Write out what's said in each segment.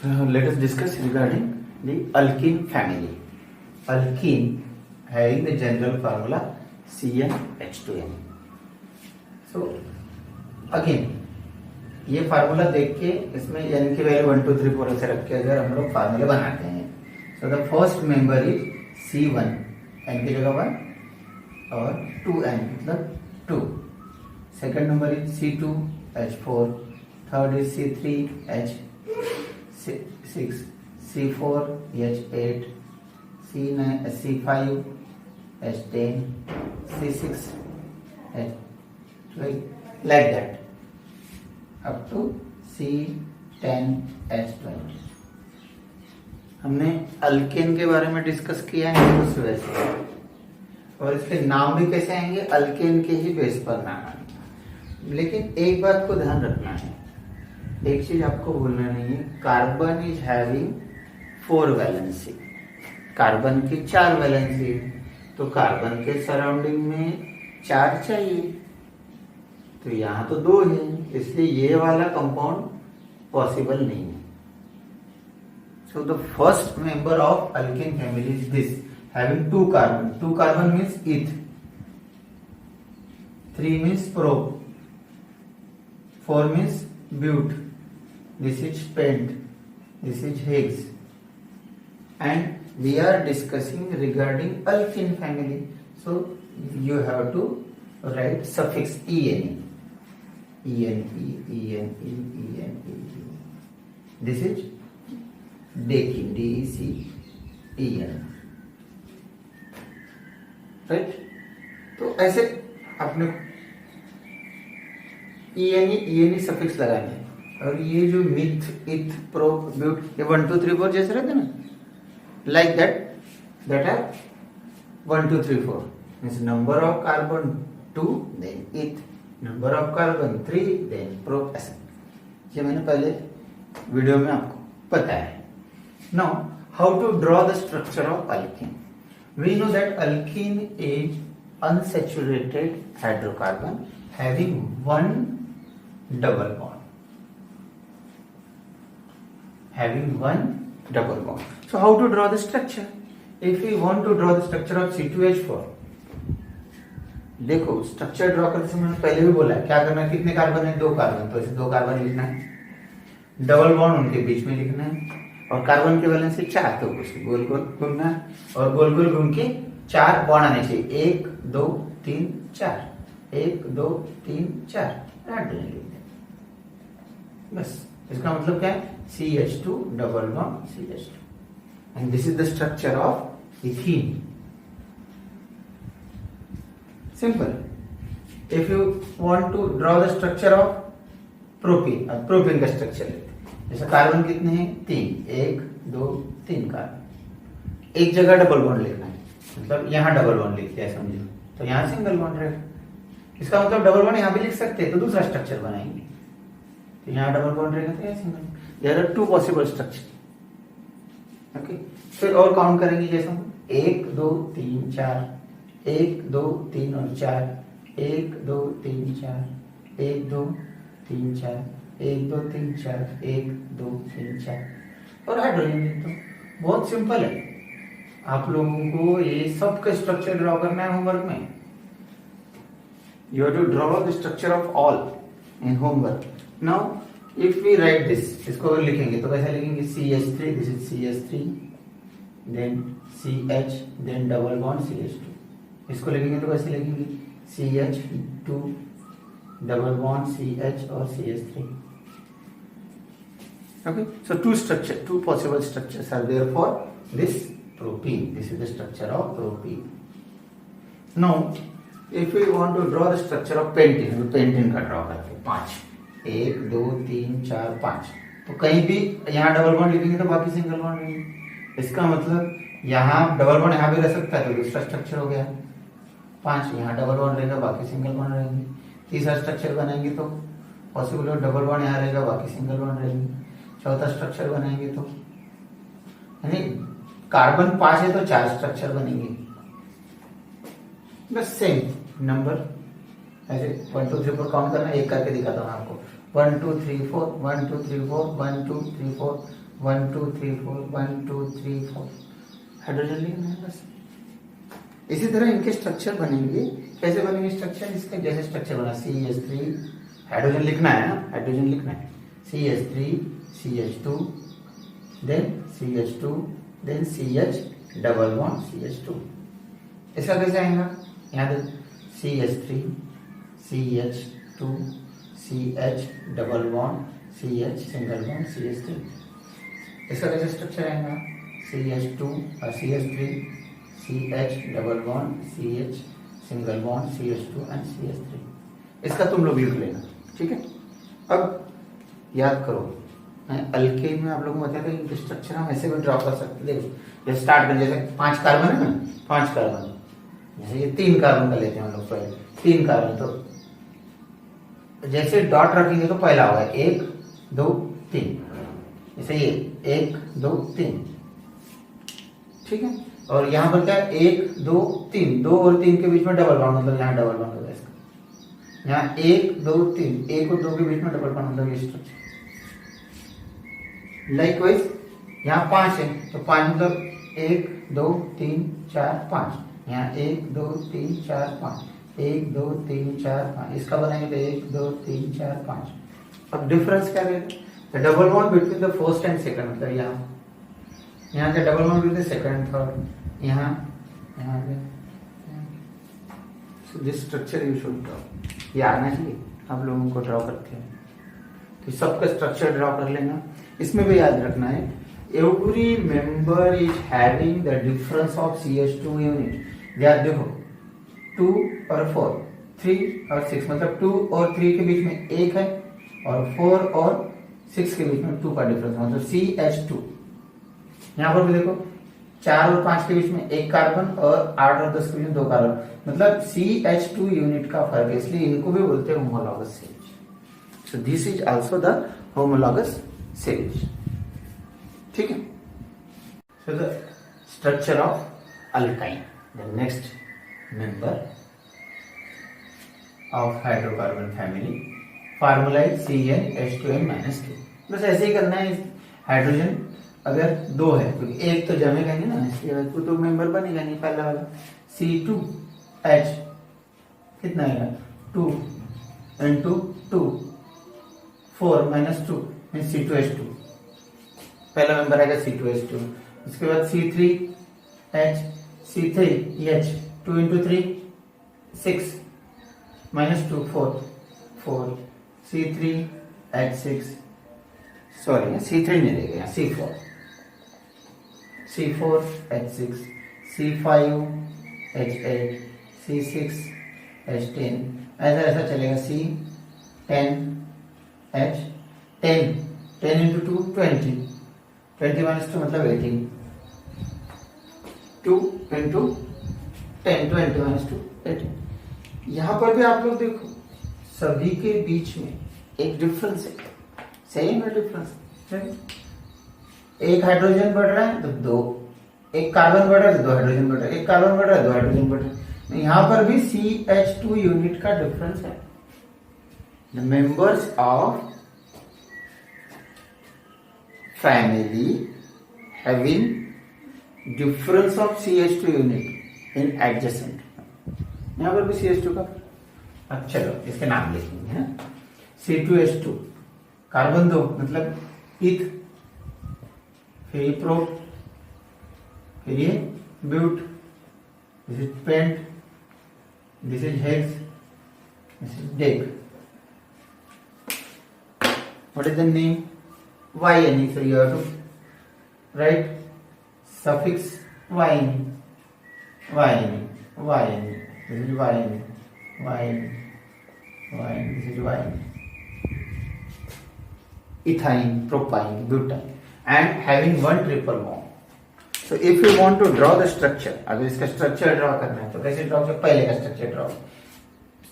Let us discuss regarding the alkene family. Alkene having the general formula CnH2n. So again ये formula देख के इसमें n की value 1 2 3 4 ऐसे रख के अगर हम लोग फार्मूले बनाते हैं, सो the first member is C1, n की जगह 1 और 2n मतलब 2. Second number is C2 H4, third is C3 H6, C4 H8, C9 C5 H10, C6 H12, like that up to C10 H20. हमने अल्केन के बारे में डिस्कस किया है उस वजह से, और इसके नाम भी कैसे आएंगे, अल्केन के ही बेस पर नाम आएंगे. लेकिन एक बात को ध्यान रखना है, एक चीज आपको भूलना नहीं है, carbon is having 4 valency. Carbon की 4 वैलेंसी, तो कार्बन के सराउंडिंग में 4 चाहिए, तो यहाँ तो 2 है, इसलिए ये वाला कंपाउंड पॉसिबल नहीं है. So the first member of alkane family is this, having 2 carbon. 2 carbon means eth, 3 means pro, 4 means but, this is pent, this is Higgs, and we are discussing regarding alkene family, so you have to write suffix ene. This is decene, DECEN, right? तो ऐसे आपने ene suffix लगाने हैं, और ये जो myth इथ pro ब्यूट ये 1 2 3 4 जैसे रहते ना, like that are 1 2 3 4 means number of carbon 2 then eth, number of carbon 3 then pro, ऐसा. ये मैंने पहले वीडियो में आपको बताया है. Now how to draw the structure of alkene. We know that alkene is unsaturated hydrocarbon having 1 double bond, having 1 double bond. So how to draw the structure? If we want to draw the structure of C2H4, देखो structure draw करते समय मैंने पहले भी बोला है, क्या करना है, कितने कार्बन है, 2 कार्बन, तो इसे 2 कार्बन लिखना है, डबल बॉन्ड उनके बीच में लिखना है, और कार्बन के वैलेंसी 4, तो उसे गोल गोल घूमना है, और गोल गोल घूम के 4 बॉन्ड आने चाहिए, 1 2 3 4, 1 2 3 4, बस. इसका मतलब क्या है, CH2 double bond CH2, and this is the structure of ethene. Simple. If you want to draw the structure of propene, अब प्रोपेन का स्ट्रक्चर लेते हैं. जैसे कार्बन कितने हैं, 3, 1 2 3 कार्बन, एक जगह डबल बॉन्ड लिखना है, मतलब यहाँ डबल बॉन्ड लिखते हैं समझो, तो यहाँ सिंगल बॉन्ड रहेगा. इसका मतलब डबल बॉन्ड यहाँ भी लिख सकते हैं, तो दूसरा स्ट्रक्चर बनाएंगे, तो यहाँ डबल बॉन्ड रहेगा, तो यहाँ single. There are 2 possible structure. Okay. फिर और काउंट करेंगे, जैसे 1 2 3 4, 1 2 3 और 4, 1 2 3 4, 1 2 3 4, 1 2 3 4, 1 2 3 4, और हाइड्रोजन लिख दो. बहुत सिंपल है. आप लोगों को ये सब का स्ट्रक्चर ड्रॉ करना है होमवर्क में. You have to draw the structure of all in homework. Now if we write this, इसको अगर लिखेंगे तो कैसे लिखेंगे, CH3, this is CH3, then CH, then double bond CH2. इसको लिखेंगे तो कैसे लिखेंगे, CH2 double bond CH और CH3. Okay, so 2 possible structures are there for this propene. This is the structure of propene. Now if we want to draw the structure of pentene, तो pentene का draw करते हैं 5, 1 2 3 4 5, तो कहीं भी यहाँ double bond लिखेंगे तो बाकी सिंगल बॉन्ड रहेंगे. इसका मतलब यहाँ डबल बॉन्ड यहाँ भी रह सकता है, तो दूसरा स्ट्रक्चर हो गया. 5 यहाँ डबल बॉन्ड रहेगा, बाकी सिंगल बॉन्ड रहेंगे. तीसरा स्ट्रक्चर बनाएंगे तो पॉसिबल हो, डबल बॉन्ड यहाँ रहेगा, बाकी सिंगल बॉन्ड रहेंगे. चौथा स्ट्रक्चर बनाएंगे तो यानी कार्बन 5 है तो 4 स्ट्रक्चर बनेंगे. बस सेम नंबर ऐसे 1 2 3 4 काउंट करना, एक करके दिखाता हूँ आपको. 1 2 3 4 1 2 3 4 1 2 3 4 1 2 3 4 1 2 3 4 हाइड्रोजन लिखना है बस। इसी तरह इनके स्ट्रक्चर बनेंगे। कैसे बनेंगे स्ट्रक्चर इसके? जैसे स्ट्रक्चर बना CH3, हाइड्रोजन लिखना है ना, हाइड्रोजन लिखना है, CH3 CH2 then CH2 then CH double bond CH2। इसका कैसे आएगा? यहाँ देख CH3 CH2 CH double bond CH single bond CH3। इसका कैसे स्ट्रक्चर आएगा? CH2 और CH3 CH double bond CH single bond CH2 and CH3। इसका तुम लोग लिख लेना, ठीक है। अब याद करो, अल्केन में आप लोगों को बताया था कि स्ट्रक्चर हम ऐसे भी ड्रॉ कर सकते। देखो जैसे स्टार्ट करें, जैसे 5 कार्बन है ना, 5 कार्बन, जैसे ये 3 कार्बन का लेते हैं हम लोग पहले, 3 कार्बन। तो जैसे डॉट रखेंगे तो पहला होगा 1 2 3, जैसे ये 1 2 3, ठीक है। और यहाँ पर क्या है? 1 2 3, 2 और 3 के बीच में डबल बॉन्ड, मतलब यहाँ डबल बॉन्ड होगा इसका। यहाँ 1 2 3, 1 और 2 के बीच में डबल बॉन्ड, मतलब ये स्ट्रक्चर। लाइकवाइज यहाँ 5 है तो 5 मतलब 1 2 3 4 5, यहाँ 1 2 3 4 5, 1 2 3 4 5, इसका बनाएंगे तो 1 2 3 4 5। अब डिफरेंस क्या है? The double bond between the first and second, मतलब यहाँ से double bond between second third, यहाँ so this structure you should draw. ये आना चाहिए आप लोगों को, ड्रॉ करते हैं तो सबका स्ट्रक्चर ड्रॉ कर लेना। इसमें भी याद रखना है every member is having the difference of CH2 unit. याद देखो 2 और 4, 3 और 6, मतलब 2 और 3 के बीच में 1 है और 4 और 6 के बीच में 2 का डिफरेंस, मतलब CH2। यहाँ पर भी देखो 4 और 5 के बीच में 1 कार्बन और 8 और 10 के बीच में 2 कार्बन, मतलब CH2 यूनिट का फर्क है, इसलिए इनको भी बोलते हैं homologous series. So this is also the homologous series, ठीक है। So the structure of alkyne, the next member of hydrocarbon family, formula is CnH2n-2। बस ऐसे ही करना है। हाइड्रोजन अगर 2 है तो एक तो जमेगा नहीं ना, इसलिए तो मेंबर बनेगा नहीं पहला वाला। C2H कितना आएगा? 2 into 2 4 minus 2 means C2H2, पहला मेंबर आएगा C2H2। इसके बाद C3H C3H 2 into 3 6 minus 2 4 C3H6, sorry C3 नहीं रहेगा, C4H6 C5H8 C6H10, ऐसा ऐसा चलेगा। C10H 10 into 2 20 minus 2 मतलब 18, 2 into 10 20 minus 2 18। यहाँ पर भी आप लोग देखो सभी के बीच में एक डिफरेंस है, सेम है डिफरेंस। एक हाइड्रोजन बढ़ रहा है तो 2, एक कार्बन बढ़ रहा है तो 2 हाइड्रोजन बढ़ रहा है, एक कार्बन बढ़ रहा है 2 हाइड्रोजन बढ़ रहा है। यहाँ पर भी CH2 यूनिट का डिफरेंस है। The members of family having difference of CH2 unit in adjacent, यहाँ पर भी CH2 का। अब चलो इसके नाम लिखेंगे, है C2H2 कार्बन 2 मतलब ईथ, फिर ये प्रो, फिर ये but, this is pent, this is hex, this is dec. What is the name? YN, so you have to write suffix YN, this is YN, this is YN, ethyne, propyne, butane, and having one triple bond. So if you want to draw the structure, अगर इसका structure draw करना है तो कैसे draw करें? पहले का structure draw,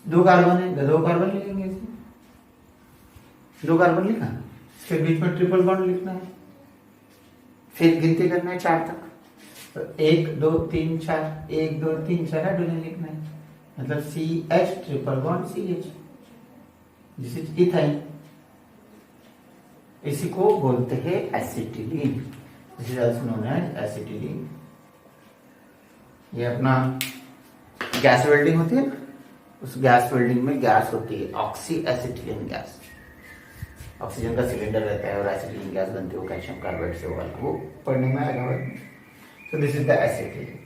2 carbon है तो 2 कार्बन लिखेंगे इसमें, 2 कार्बन लिखा, फिर बीच में ट्रिपल बॉन्ड लिखना है, फिर गिनती करना है 4 तक, तो 1 2 3 4 1 2 3 4 हाइड्रोजन लिखना है, मतलब CH triple bond CH, this is ethyne, इसी को बोलते हैं acetylene, this is also known as acetylene. ये अपना गैस वेल्डिंग होती है ना, उस गैस वेल्डिंग में गैस होती है ऑक्सी एसिटिलीन गैस। ऑक्सीजन का सिलेंडर रहता है और एसिटिलीन गैस बनती है वो कैल्शियम कार्बाइड से, वो पढ़ने में आएगा। So this is the acetylene.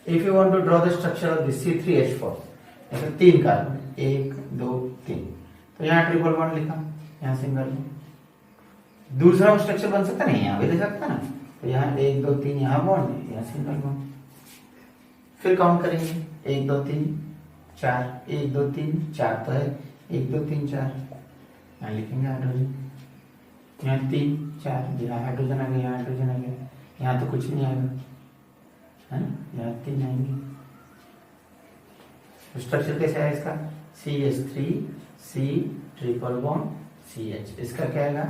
If you want to draw the structure of this C3H4, ऐसे 3 कार्बन, 1 2 3, तो यहाँ ट्रिपल बॉन्ड लिखा, यहाँ सिंगल बॉन्ड। दूसरा स्ट्रक्चर बन सकता नहीं, यहाँ भी ले सकता ना, तो यहाँ 1 2 3 यहाँ बॉन्ड, यहाँ सिंगल बॉन्ड। फिर काउंट करेंगे 1 2 3 4, 1 2 3 4 तो है, 1 2 3 4, यहाँ लिखेंगे हाइड्रोजन, यहाँ 3 4, यहाँ हाइड्रोजन आ गया, यहाँ हाइड्रोजन आ गया, यहाँ तो कुछ नहीं आएगा है ना, यहाँ 3 आएंगे। स्ट्रक्चर कैसे है इसका? CH3 C triple bond CH, इसका क्या आएगा?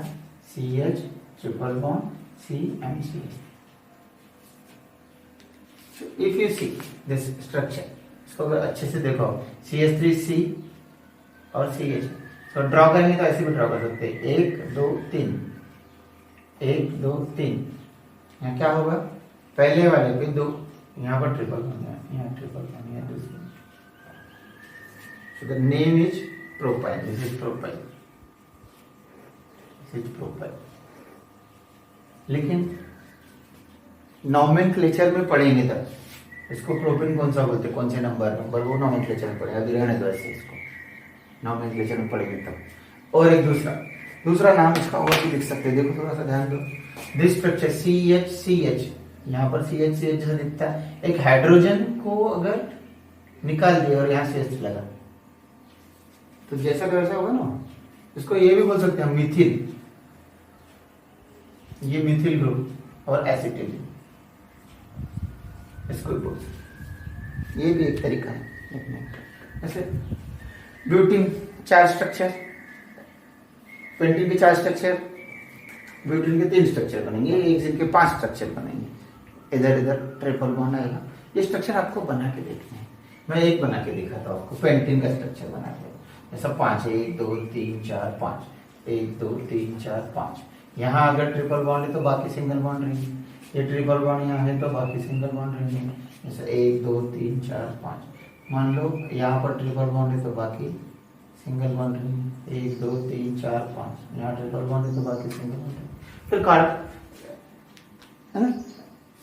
CH triple bond C and CH। If you see this structure, इसको अगर अच्छे से देखो, CH3C और CH, तो ड्रॉ करेंगे तो ऐसे भी ड्रॉ कर सकते हैं, 1 2 3, 1 2 3। यहाँ क्या होगा? पहले वाले पे 2, यहाँ पर ट्रिपल बॉन्ड, यहाँ ट्रिपल बॉन्ड, यहाँ दूसरी। So the name is propyl. This is propyl. This is propyl. लेकिन नॉमेनक्लेचर में पढ़ेंगे तब इसको प्रोपेन कौन सा बोलते हैं, कौन से नंबर वो नॉमेनक्लेचर में पढ़ेंगे, अभी रहने दो ऐसे, इसको नॉमेनक्लेचर में पढ़ेंगे तब। और एक दूसरा नाम इसका और भी लिख सकते हैं, देखो थोड़ा सा ध्यान दो। दिस स्ट्रक्चर CH, यहाँ पर CH जैसा दिखता है, एक हाइड्रोजन को अगर निकाल दिया और यहाँ CH लगा तो जैसा का वैसा होगा ना। इसको ये भी बोल सकते हैं मिथिल, ये मिथिल ग्रुप और एसिटिलीन, इसको बोल सकते, ये भी एक तरीका है। ऐसे ब्यूटीन 4 स्ट्रक्चर, पेंटीन के 4 स्ट्रक्चर, ब्यूटीन के 3 स्ट्रक्चर बनेंगे, एक जिन के 5 स्ट्रक्चर बनेंगे, इधर ट्रिपल बॉन्ड आएगा। ये स्ट्रक्चर आपको बना के देखने हैं, मैं एक बना के दिखाता हूँ आपको, पेंटीन का स्ट्रक्चर बना के ऐसा 5, 1 2 3 4 5, 1 2 3 4 5। यहाँ अगर ट्रिपल बॉन्ड है तो बाकी सिंगल बॉन्ड रहेंगे, ये ट्रिपल बॉन्ड यहाँ है तो बाकी सिंगल बॉन्ड रहेंगे, जैसे 1 2 3 4 5। मान लो यहाँ पर ट्रिपल बॉन्ड है तो बाकी सिंगल बॉन्ड रहेंगे, 1 2 3 4 5, यहाँ ट्रिपल बॉन्ड है तो बाकी सिंगल बॉन्ड रहेंगे। फिर कार्ब है ना,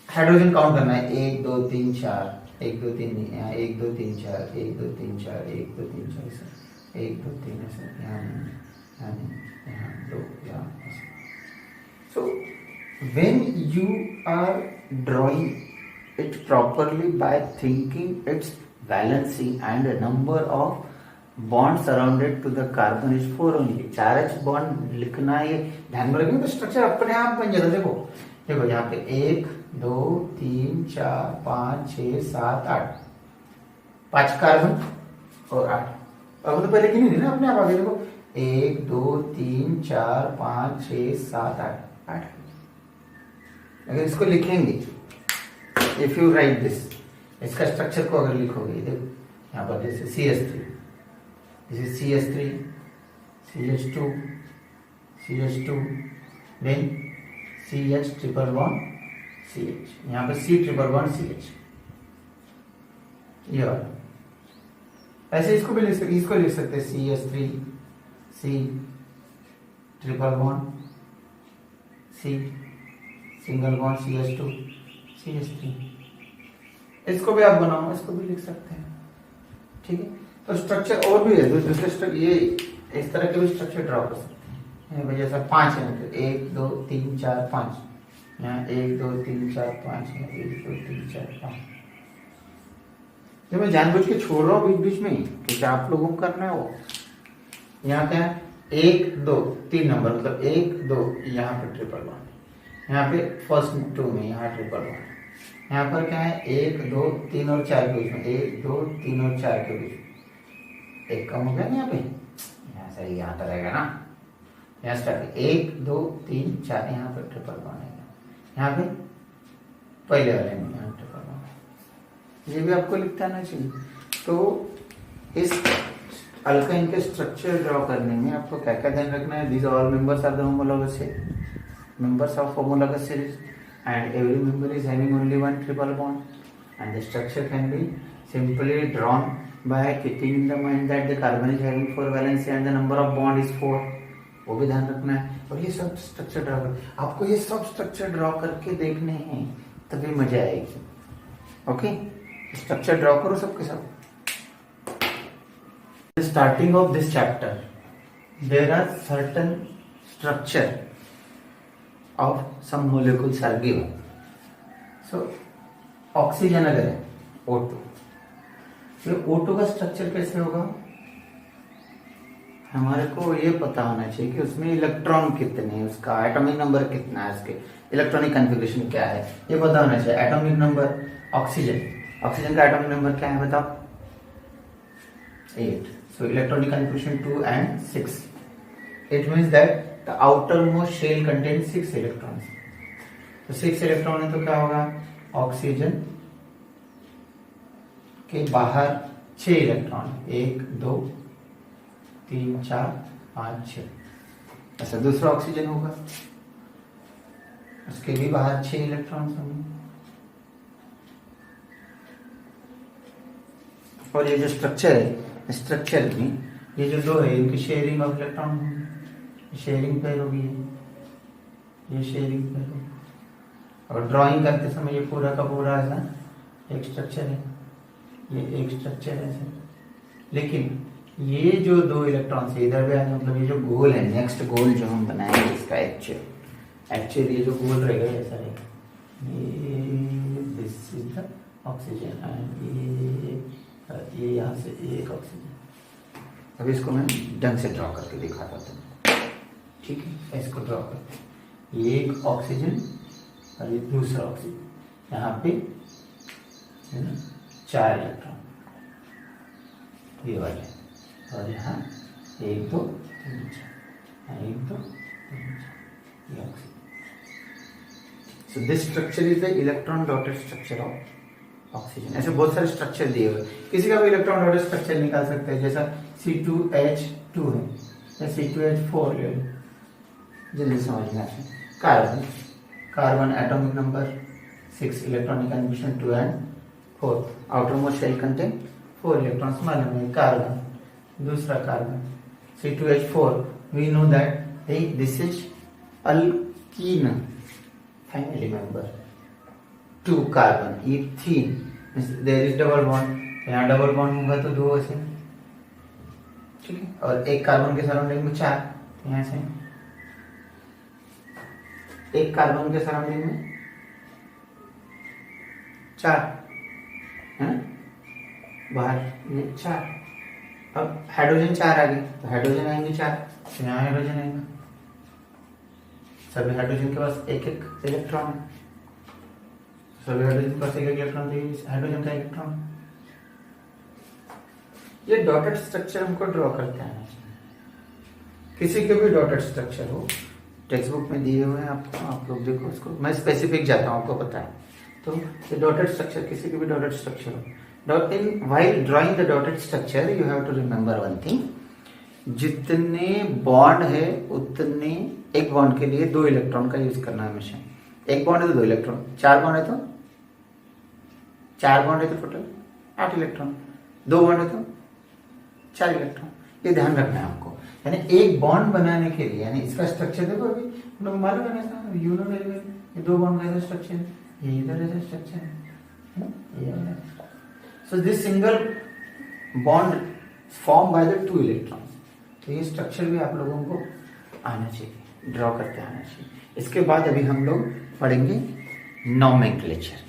हाइड्रोजन काउंट करना है, 1 2 3 4, 1 2 3, यहाँ 1 2 3 4, 1 2 3 4, 1 2 3 4, 1 2 3 ऐसे, यहाँ 2, यहाँ ऐसे। So when you are drawing it properly by thinking its valency and a number of bonds surrounded to the carbon is 4 only, 4H bond लिखना है, ध्यान में रखिए तो स्ट्रक्चर अपने आप बन जाता है। देखो यहाँ पे 1 2 3 4 5 6 7 8, 5 कार्बन और 8, अब तो पहले की नहीं थी ना, अपने आप आगे देखो 1 2 3 4 5 6 7 8। अगर इसको लिखेंगे, इफ यू राइट दिस, इसका स्ट्रक्चर को अगर लिखोगे, देखो यहाँ पर जैसे CH3, this is CH3, CH2, CH2, then CH triple bond CH, यहाँ पर C ट्रिपल बॉन्ड CH, ये वाला। ऐसे इसको भी लिख सकते हैं CH3 C triple bond C single bond CH2 CH3, इसको भी आप बनाओ, इसको भी लिख सकते हैं, ठीक है। तो स्ट्रक्चर और भी है, दूसरे स्ट्रक्चर ये इस तरह के भी स्ट्रक्चर ड्रॉ कर सकते हैं। जैसा 5 है, 1 2 3 4 5, यहाँ 1 2 3 4 5 है, 1 2 3 4 5। जो मैं जानबूझ के छोड़ रहा हूँ बीच बीच में, क्योंकि आप लोगों को करना है वो। यहाँ क्या है, 1 2 3 नंबर, मतलब 1 2, यहाँ पे ट्रिपल बॉन्ड, यहाँ पे फर्स्ट 2 में यहाँ ट्रिपल बॉन्ड, यहाँ पर क्या है 1 2 3 और 4 के बीच में, 1 2 3 और 4 के बीच में एक कम हो गया ना, यहाँ पे, यहाँ से यहाँ पर रहेगा ना, यहाँ स्टार्ट 1 2 3 4, यहाँ पर ट्रिपल बॉन्ड है, यहाँ पे पहले वाले में यहाँ ट्रिपल बॉन्ड, ये भी आपको लिखता आना चाहिए। तो इस अल्काइन के स्ट्रक्चर ड्रॉ करने में आपको क्या क्या ध्यान रखना है? These all members are the homologous shell, members of homologous series, and every member is having only one triple bond, and the structure can be simply drawn by keeping in the mind that the carbon is having 4 valency and the number of bond is 4. वो भी ध्यान रखना है। और ये सब structure draw कर, आपको ये सब स्ट्रक्चर ड्रॉ करके देखने हैं, तभी मजा आएगी। ओके, स्ट्रक्चर ड्रॉ करो सबके सब। Starting of this chapter there are certain structure of some molecules are given. So oxygen अगर है O2, तो O2 का स्ट्रक्चर कैसे होगा? हमारे को ये पता होना चाहिए कि उसमें इलेक्ट्रॉन कितने हैं, उसका एटॉमिक नंबर कितना है, उसके इलेक्ट्रॉनिक कॉन्फ़िगरेशन क्या है, ये पता होना चाहिए। एटॉमिक नंबर ऑक्सीजन का एटॉमिक नंबर क्या है बताओ? 8. So electronic configuration 2 and 6. It means that the outermost shell contains 6 electrons. तो 6 इलेक्ट्रॉन है तो क्या होगा? ऑक्सीजन के बाहर 6 इलेक्ट्रॉन, 1 2 3 4 5 6। ऐसा दूसरा ऑक्सीजन होगा, उसके भी बाहर 6 इलेक्ट्रॉन होंगे। और ये जो स्ट्रक्चर है, स्ट्रक्चर में ये जो दो है इनकी शेयरिंग ऑफ इलेक्ट्रॉन होगी, शेयरिंग पेयर होगी, ये शेयरिंग पेयर होगी। और ड्राइंग करते समय ये पूरा का पूरा ऐसा एक स्ट्रक्चर है, ये एक स्ट्रक्चर है ऐसे। लेकिन ये जो दो इलेक्ट्रॉन से इधर भी आए, मतलब ये जो गोल है, नेक्स्ट गोल जो हम बनाएंगे इसका एक्चुअल ये जो गोल रहेगा ऐसा रहेगा, ये this is the oxygen and ये यहाँ से एक ऑक्सीजन। अभी इसको मैं ढंग से ड्रॉ करके दिखाता हूँ, ठीक है? इसको ड्रॉ करते हैं, ये एक ऑक्सीजन और ये दूसरा ऑक्सीजन, यहाँ पे है ना 4 इलेक्ट्रॉन ये वाले, और यहाँ 1 2 3 4, 1 2 3 4, ये oxygen. So this structure is the electron dotted structure of oxygen. ऐसे बहुत सारे स्ट्रक्चर दिए हुए, किसी का भी इलेक्ट्रॉन डॉटेड स्ट्रक्चर निकाल सकते हैं, जैसा C2H2 है या C2H4 ले लो, जल्दी समझ में आए। Carbon atomic number 6, electronic configuration 2 and 4, outer most shell contain 4 electrons मालूम है। कार्बन, दूसरा carbon C2H4, we know that this is alkene family member. 2 carbon, ethene, there is double bond, यहाँ डबल बॉन्ड होगा तो 2 ऐसे, ठीक है? और एक कार्बन के सराउंडिंग में 4, यहाँ से एक कार्बन के सराउंडिंग में 4 है, बाहर ये 4। अब हाइड्रोजन 4 आ गए तो हाइड्रोजन आएंगे 4, तो यहाँ हाइड्रोजन आएगा। सभी हाइड्रोजन के पास एक एक इलेक्ट्रॉन है, सभी हाइड्रोजन के पास एक एक इलेक्ट्रॉन, हाइड्रोजन का इलेक्ट्रॉन। ये डॉटेड स्ट्रक्चर हमको ड्रॉ करते हैं। किसी के भी डॉटेड स्ट्रक्चर हो, टेक्स्ट बुक में दिए हुए हैं आपको, आप लोग देखो उसको, मैं स्पेसिफिक जाता हूँ, आपको पता है। तो ये डॉटेड स्ट्रक्चर, किसी के भी डॉटेड स्ट्रक्चर हो, in while drawing the dotted structure you have to remember one thing, जितने बॉन्ड है उतने, एक बॉन्ड के लिए 2 इलेक्ट्रॉन का यूज करना है हमेशा। एक बॉन्ड है तो 2 इलेक्ट्रॉन, 4 बॉन्ड है तो 4 बॉन्ड है तो टोटल 8 इलेक्ट्रॉन, 2 बॉन्ड है तो 4 इलेक्ट्रॉन। ये ध्यान रखना है आपको। यानी एक बॉन्ड बनाने के लिए, यानी इसका स्ट्रक्चर देखो, अभी हम लोग मालूम है ना, यू नो वेरी वेल, ये 2 बॉन्ड का स्ट्रक्चर है, ये इधर ऐसा स्ट्रक्चर है, ये वाला। So this single bond form by the 2 electrons. तो ये स्ट्रक्चर भी आप लोगों को आना चाहिए, ड्रॉ करते आना चाहिए। इसके बाद अभी हम लोग पढ़ेंगे नॉमेनक्लेचर।